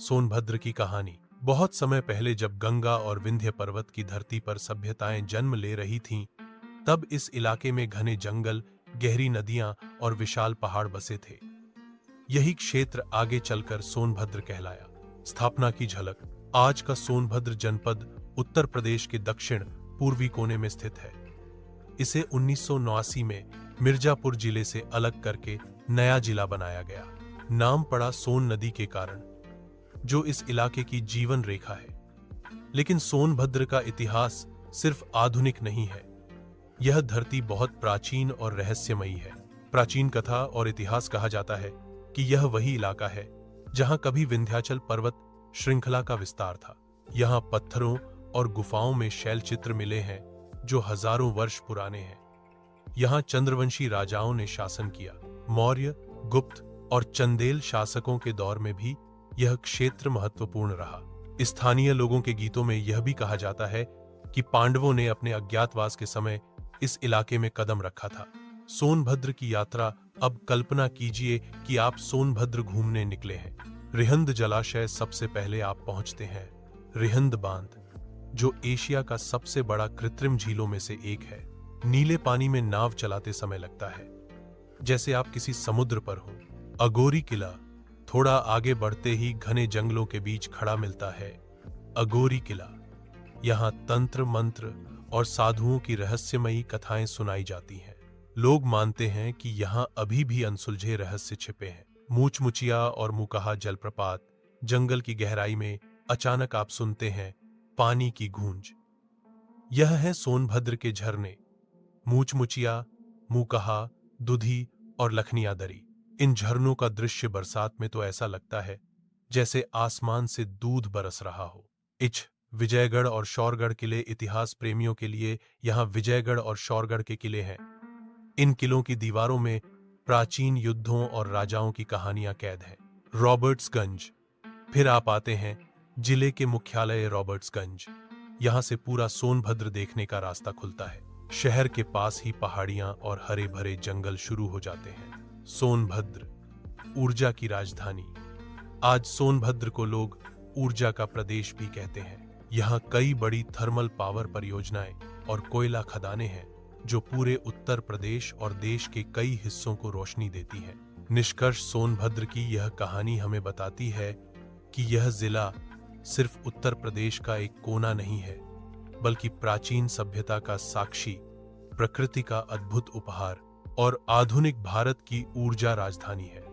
सोनभद्र की कहानी। बहुत समय पहले जब गंगा और विंध्य पर्वत की धरती पर सभ्यताएं जन्म ले रही थीं, तब इस इलाके में घने जंगल, गहरी नदियां और विशाल पहाड़ बसे थे। यही क्षेत्र आगे चलकर सोनभद्र कहलाया। स्थापना की झलक। आज का सोनभद्र जनपद उत्तर प्रदेश के दक्षिण पूर्वी कोने में स्थित है। इसे 1989 में मिर्जापुर जिले से अलग करके नया जिला बनाया गया। नाम पड़ा सोन नदी के कारण, जो इस इलाके की जीवन रेखा है। लेकिन सोनभद्र का इतिहास सिर्फ आधुनिक नहीं है। यह धरती बहुत प्राचीन और रहस्यमयी है। प्राचीन कथा और इतिहास कहा जाता है कि यह वही इलाका है जहां कभी विंध्याचल पर्वत श्रृंखला का विस्तार था। यहां पत्थरों और गुफाओं में शैल चित्र मिले हैं जो हजारों वर्ष पुराने हैं। यहां चंद्रवंशी राजाओं ने शासन किया। मौर्य, गुप्त और चंदेल शासकों के दौर में भी यह क्षेत्र महत्वपूर्ण रहा। स्थानीय लोगों के गीतों में यह भी कहा जाता है कि पांडवों ने अपने अज्ञातवास के समय इस इलाके में कदम रखा था। सोनभद्र की यात्रा। अब कल्पना कीजिए कि आप सोनभद्र घूमने निकले हैं। रिहंद जलाशय सबसे पहले आप पहुंचते हैं। रिहंद बांध, जो एशिया का सबसे बड़ा कृत्रिम झीलों में से एक है। नीले पानी में नाव चलाते समय लगता है जैसे आप किसी समुद्र पर हो। अगोरी किला, थोड़ा आगे बढ़ते ही घने जंगलों के बीच खड़ा मिलता है। अगोरी किला, यहां तंत्र मंत्र और साधुओं की रहस्यमयी कथाएं सुनाई जाती हैं। लोग मानते हैं कि यहां अभी भी अनसुलझे रहस्य छिपे हैं। मूचमुचिया और मुकाहा जलप्रपात। जंगल की गहराई में अचानक आप सुनते हैं पानी की गूंज। यह है सोनभद्र के झरने। मूचमुचिया, मुकाहा, दुधी और लखनिया दरी। इन झरनों का दृश्य बरसात में तो ऐसा लगता है जैसे आसमान से दूध बरस रहा हो। विजयगढ़ और शौरगढ़ किले। इतिहास प्रेमियों के लिए यहां विजयगढ़ और शौरगढ़ के किले हैं। इन किलों की दीवारों में प्राचीन युद्धों और राजाओं की कहानियां कैद हैं। रॉबर्ट्सगंज। फिर आप आते हैं जिले के मुख्यालय रॉबर्ट्सगंज। यहां से पूरा सोनभद्र देखने का रास्ता खुलता है। शहर के पास ही पहाड़ियां और हरे भरे जंगल शुरू हो जाते हैं। सोनभद्र, ऊर्जा की राजधानी। आज सोनभद्र को लोग ऊर्जा का प्रदेश भी कहते हैं। यहाँ कई बड़ी थर्मल पावर परियोजनाएं और कोयला खदानें हैं जो पूरे उत्तर प्रदेश और देश के कई हिस्सों को रोशनी देती हैं। निष्कर्ष, सोनभद्र की यह कहानी हमें बताती है कि यह जिला सिर्फ उत्तर प्रदेश का एक कोना नहीं है, बल्कि प्राचीन सभ्यता का साक्षी, प्रकृति का अद्भुत उपहार और आधुनिक भारत की ऊर्जा राजधानी है।